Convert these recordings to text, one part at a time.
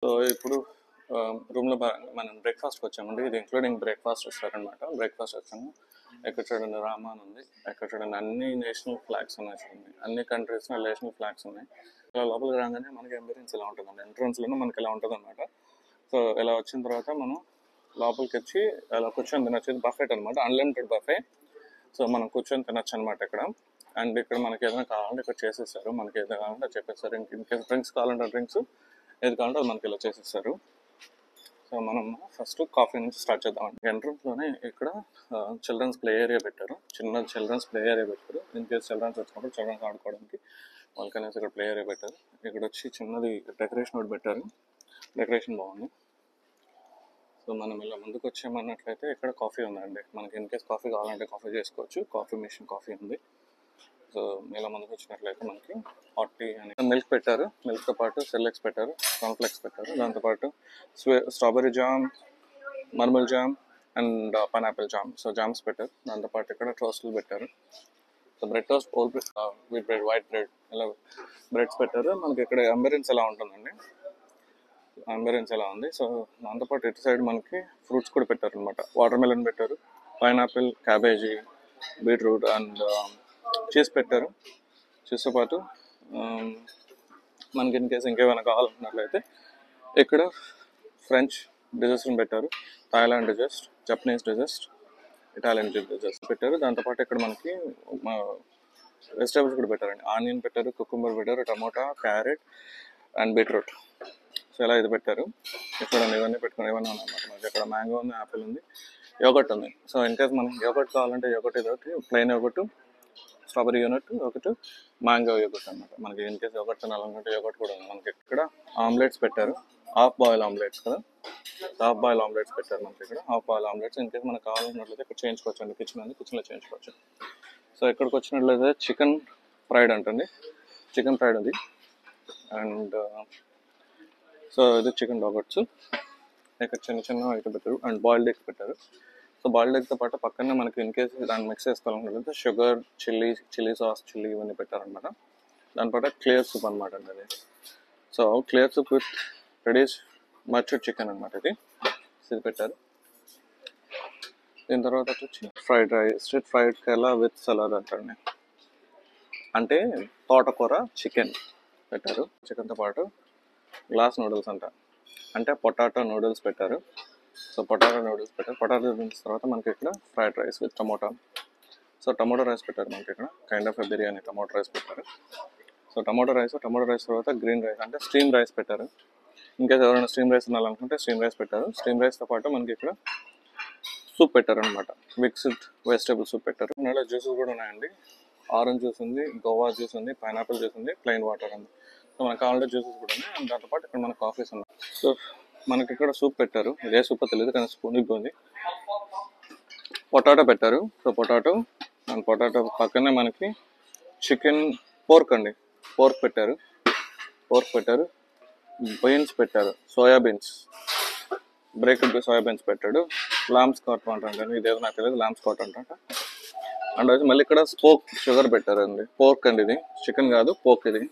So ఇప్పుడు రూమ్లో మనం బ్రేక్ఫాస్ట్కి వచ్చామండి. ఇది ఇంక్లూడింగ్ బ్రేక్ఫాస్ట్ ఇస్తారనమాట. బ్రేక్ఫాస్ట్ వచ్చాము. ఎక్కడ చూడండి రామాన్ ఉంది, ఎక్కడ చూడండి అన్ని నేషనల్ ఫ్లాగ్స్ ఉన్నాయి. చూడండి అన్ని కంట్రీస్ నేషనల్ ఫ్లాగ్స్ ఉన్నాయి. ఇలా లోపలికి రాగానే మనకి ఎంబీరెన్స్ ఇలా ఉంటుందండి. ఎంట్రన్స్లోనే మనకి ఇలా ఉంటుంది అనమాట. సో ఇలా వచ్చిన తర్వాత మనం లోపలికి వచ్చి అలా కూర్చొని తినొచ్చు. బఫెట్ అనమాట, అన్లిమిటెడ్ బఫే. సో మనం కూర్చొని తినొచ్చు అనమాట ఇక్కడ. అండ్ ఇక్కడ మనకి ఏదైనా కావాలంటే ఇక్కడ చేసేస్తారు. మనకి ఏదైనా కావాలంటే చెప్పేస్తారు. ఇన్కేస్ డ్రింక్స్ కావాలంటే డ్రింక్స్, ఏది కావాలంటే అది మనకి ఇలా చేసేస్తారు. సో మనం ఫస్ట్ కాఫీ నుంచి స్టార్ట్ చేద్దామండి. ఎంట్రన్స్లోనే ఇక్కడ చిల్డ్రన్స్ ప్లే ఏరియా పెట్టారు. చిన్న చిల్డ్రన్స్ ప్లే ఏరియా పెట్టారు. ఇన్కేస్ చిల్డ్రన్స్ వచ్చినప్పుడు చిల్డ్రన్స్ ఆడుకోవడానికి వాళ్ళకనేసి ఇక్కడ ప్లే ఏరియా పెట్టారు. ఇక్కడ వచ్చి చిన్నది డెకరేషన్ ఒకటి పెట్టారు. డెకరేషన్ బాగుంది. సో మనం ఇలా ముందుకు వచ్చామన్నట్లయితే ఇక్కడ కాఫీ ఉందండి. మనకి ఇన్కేస్ కాఫీ కావాలంటే కాఫీ చేసుకోవచ్చు. కాఫీ మిషన్ కాఫీ ఉంది. సో ఇలా ముందుకు వచ్చినట్లయితే మనకి హాట్ టీ అని మిల్క్ పెట్టారు. మిల్క్తో పాటు సెల్లెక్స్ పెట్టారు, కాన్ఫ్లెక్స్ పెట్టారు. దాంతోపాటు strawberry jam, మర్మల్ jam and pineapple jam. So jams పెట్టారు. దాంతోపాటు ఇక్కడ టోస్ట్లు పెట్టారు. So bread toast, whole with bread, white bread, ఇలా బ్రెడ్స్ పెట్టారు. మనకి ఇక్కడ అంబెరెన్స్ ఎలా ఉంటుందండి, అంబెరెన్స్ ఎలా ఉంది. సో దాంతోపాటు ఇటు సైడ్ మనకి ఫ్రూట్స్ కూడా పెట్టారు అనమాట. వాటర్ మెలన్ పెట్టారు, pineapple, cabbage, beetroot and cheese పెట్టారు. చీజ్తో పాటు మనకి ఇన్కేస్ ఇంకేమైనా కావాలన్నట్లయితే ఇక్కడ ఫ్రెంచ్ డిజర్ట్స్ పెట్టారు. Thailand dessert, Japanese dessert, Italian desserts పెట్టారు. దాంతోపాటు ఇక్కడ మనకి వెజిటేబుల్స్ కూడా పెట్టారండి. ఆనియన్ పెట్టారు, కుకుంబర్ పెట్టారు, tomato, carrot and beetroot. So ఇలా ఇది పెట్టారు. ఇక్కడ ఇవన్నీ పెట్టుకుని ఇవన్నీ ఉన్నాయన్నమాట. మనకి ఇక్కడ మ్యాంగో ఉంది, యాపిల్ ఉంది, యోగట్ ఉంది. సో ఇన్కేస్ మనకి యోగట్ కావాలంటే యోగట్ ఇదొకటి, ప్లెయిన్ యోగట్, స్ట్రాబెరీ యూనిట్ ఒకటి, మ్యాంగో యోగట్ అనమాట. మనకి ఇన్కేస్ యోగట్ తినాలనుకుంటే యోగట్ కూడా ఉంది. మనకి ఇక్కడ ఆమ్లెట్స్ పెట్టారు, హాఫ్ బాయిల్ ఆమ్లెట్స్ కదా, హాఫ్ బాయిల్ ఆమ్లెట్స్ పెట్టారు మనకి ఇక్కడ. హాఫ్ బాయిల్ ఆమ్లెట్స్ ఇన్కేస్ మనకు కావాలన్నట్లయితే ఇక్కడ చేయించుకోవచ్చు అండి. కిచెన్ ఉంది, కిచెన్లో చేయించుకోవచ్చు. సో ఇక్కడికి వచ్చినట్లయితే చికెన్ ఫ్రైడ్ అంటండి, చికెన్ ఫ్రైడ్ ఉంది. అండ్ సో ఇది చికెన్ డాగట్స్. ఇక్కడ చిన్న చిన్న ఐటమ్ పెట్టారు అండ్ బాయిల్డ్ ఎగ్ పెట్టారు. సో బాయిల్డ్ ఎగ్తో పాటు పక్కనే మనకి ఇన్కేస్ దాన్ని మిక్స్ చేసుకోవాలనుకుంటే షుగర్, చిల్లీ సాస్, చిల్లీ ఇవన్నీ పెట్టారనమాట. దానిపాటు క్లియర్ సూప్ అనమాట అండి అది. సో క్లియర్ సూప్ విత్ రెడీస్ మర్చడ్ చికెన్ అనమాట ఇది పెట్టారు. దీని తర్వాత వచ్చి fried rice, street fried Kerala with salad అంటండి. అంటే తోటకూర చికెన్ పెట్టారు. చికెన్తో పాటు గ్లాస్ నూడిల్స్ అంట, అంటే పొటాటో నూడిల్స్ పెట్టారు. సో పొటాటో నూడిల్స్ పెట్టారు. పొటాటో నూడిల్స్ తర్వాత మనకి ఇక్కడ fried rice with tomato. So tomato rice పెట్టారు మనకి ఇక్కడ, kind of biryani tomato rice పెట్టారు. సో టమోటో రైస్ తర్వాత గ్రీన్ రైస్ అంటే స్టీమ్ రైస్ పెట్టారు. ఇంకేస్ ఎవరైనా స్టీమ్ రైస్ తినాలనుకుంటే స్టీమ్ రైస్ పెట్టారు. స్టీమ్ రైస్తో పాటు మనకి ఇక్కడ సూప్ పెట్టారు అనమాట, మిక్స్డ్ వెజిటేబుల్ సూప్ పెట్టారు. ఇందులో జ్యూసెస్ కూడా ఉన్నాయండి. ఆరెంజ్ జ్యూస్ ఉంది, గోవా జ్యూస్ ఉంది, పైనాపిల్ జ్యూస్ ఉంది, ప్లెయిన్ వాటర్ ఉంది. సో మనకు కావాలంటే జ్యూసెస్ కూడా ఉన్నాయి. అండ్ దాంతోపాటు ఇక్కడ మనకు కాఫీస్ ఉన్నాయి. సో మనకి ఇక్కడ సూప్ పెట్టారు, ఇదే సూప్ తెలియదు కానీ స్పూన్ ఉంది. పొటాటో పెట్టారు. సో పొటాటో అండ్ పొటాటో పక్కనే మనకి చికెన్, పోర్క్ అండి, పోర్క్ పెట్టారు. బీన్స్ పెట్టారు, సోయా బీన్స్, బ్రేక్డ్ సోయా బీన్స్ పెట్టాడు. లామ్స్ కాట్ అంటారు, ఇదేదో నాకు తెలియదు, లామ్స్ కాట్ అంట. అండ్ అయితే మళ్ళీ ఇక్కడ స్పోక్ షుగర్ పెట్టారు అండి. పోర్క్ అండి ఇది, చికెన్ కాదు, పోర్క్ ఇది.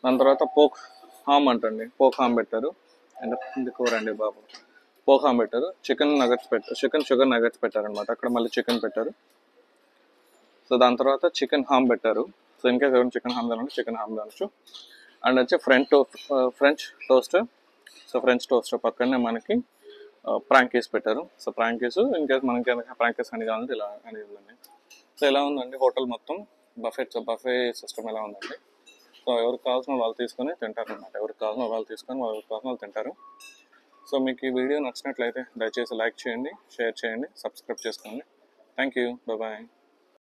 దాని తర్వాత పోక్ హామ్ అంటండి, పోక్ హామ్ పెట్టారు. అండ్ కూర అండి బాబు, పోక్ హామ్ పెట్టారు. చికెన్ నగట్స్ పెట్టారు, చికెన్ షుగర్ నగట్స్ పెట్టారనమాట. అక్కడ మళ్ళీ చికెన్ పెట్టారు. సో దాని తర్వాత చికెన్ హామ్ పెట్టారు. సో ఇంకేస్ ఎవరైనా చికెన్ హామ్ తినండి, చికెన్ హామ్ తినచ్చు. అండ్ వచ్చి French toast. So French toast పక్కనే మనకి ప్రాంకీస్ పెట్టారు. సో ప్రాంకీస్ ఇంకేస్ మనకి ప్రాంకీస్ అని కావాలంటే ఇలా అని ఉందండి. సో ఎలా ఉందండి హోటల్ మొత్తం, బఫే సిస్టమ్ ఎలా ఉందండి. సో ఎవరికి కావాల్సిన వాళ్ళు తీసుకొని తింటారు అనమాట. ఎవరికి కావాల్సిన వాళ్ళు తీసుకొని ఎవరికి కావాల్సిన వాళ్ళు తింటారు. సో మీకు ఈ వీడియో నచ్చినట్లయితే దయచేసి లైక్ చేయండి, షేర్ చేయండి, సబ్స్క్రైబ్ చేసుకోండి. Thank you, bye.